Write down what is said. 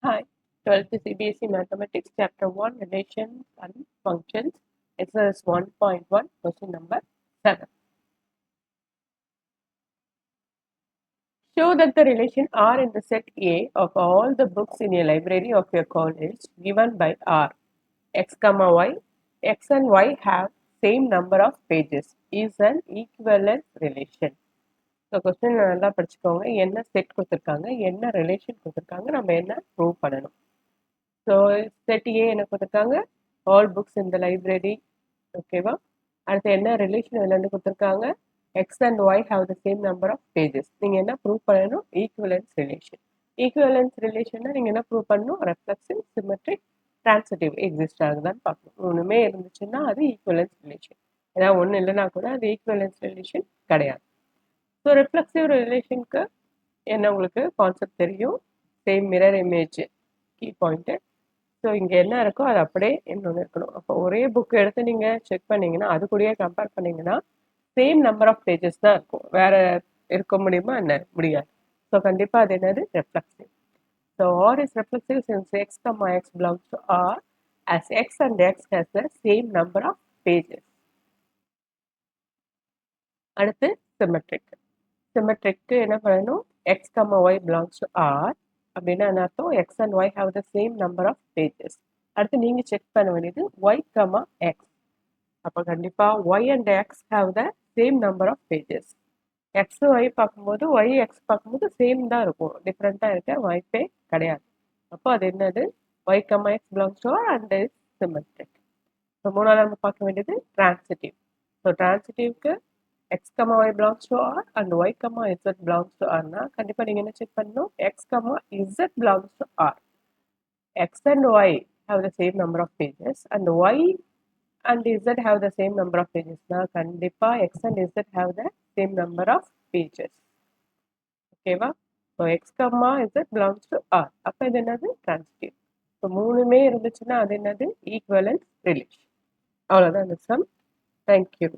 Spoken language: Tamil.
Hi, 12th CBSE Mathematics, Chapter 1, Relations and Functions, Exercise 1.1, question number 7. Show that the relation R in the set A of all the books in a library of your college given by R. X, Y. X and Y have same number of pages is an equivalent relation. So question நல்லா படிச்சுக்கோங்க. என்ன செட் கொடுத்துருக்காங்க, என்ன ரிலேஷன் கொடுத்துருக்காங்க, நம்ம என்ன ப்ரூவ் பண்ணணும். ஸோ செட் ஏ என்ன கொடுத்துருக்காங்க, ஆல் புக்ஸ் இந்த லைப்ரரி. ஓகேவா? அடுத்து என்ன ரிலேஷன் இதுலேருந்து கொடுத்துருக்காங்க, x and y have the same number of pages. நீங்கள் என்ன ப்ரூவ் பண்ணணும், ஈக்குவலன்ஸ் ரிலேஷன். ஈக்குவலன்ஸ் ரிலேஷன்னா நீங்கள் என்ன ப்ரூவ் பண்ணணும், ரெஃப்ளெக்சிவ், சிமெட்ரிக், டிரான்சிட்டிவ் எக்ஸிஸ்ட் ஆகுதான்னு பார்க்கணும். ஒன்றுமே இருந்துச்சுன்னா அது ஈக்குவலன்ஸ் ரிலேஷன். ஏதாவது ஒன்று இல்லைன்னா கூட அது ஈக்குவலன்ஸ் ரிலேஷன் கிடையாது. ஸோ ரிஃப்ளெக்சிவ் ரிலேஷனுக்கு என்ன உங்களுக்கு கான்செப்ட் தெரியும், same mirror image key point. So இங்கே என்ன இருக்கோ அது அப்படியே இன்னொன்று இருக்கணும். அப்போ ஒரே புக் எடுத்து நீங்கள் செக் பண்ணீங்கன்னா, அது கூடயே கம்பேர் பண்ணீங்கன்னா சேம் நம்பர் ஆஃப் பேஜஸ் தான் இருக்கும். வேற இருக்க முடியுமா என்ன, முடியாது. ஸோ கண்டிப்பாக அது என்னது, reflexive. So R is reflexive since x comma x belongs to R as x and x has the same number of pages. அடுத்து சிமெட்ரிக். சிமெட்ரிக்கு என்ன பண்ணணும், x comma y belongs to R அப்படின்னா என்ன அர்த்தம், x and y have the same number of pages. அடுத்து நீங்கள் செக் பண்ண வேண்டியது ஒய் கம்மா எக்ஸ். அப்போ கண்டிப்பாக y and x have the same number of pages. X y பார்க்கும்போது ஒய் எக்ஸ் பார்க்கும்போது சேம் தான் இருக்கும், டிஃப்ரெண்ட்டாக இருக்க வாய்ப்பே கிடையாது. அப்போ அது என்னது, y comma x belongs to R and is symmetric. So மூணாவது நம்ம பார்க்க வேண்டியது டிரான்சிட்டிவ். ஸோ டிரான்சிட்டிவ்க்கு x comma y belongs to R and y comma z belongs to ஆர்னா கண்டிப்பாக நீங்கள் என்ன செக் பண்ணணும், x comma z belongs to R. X and y have the same number of pages and y and z have the same number of pages. Now kandipa x and z have the same number of pages. Okay va? So x comma z belongs to r. அப்ப இது என்னது, transitive. So மூணுமே இருந்துச்சுன்னா அது என்னது, equivalent relation. அவ்வளவுதான் இந்த sum. Thank you.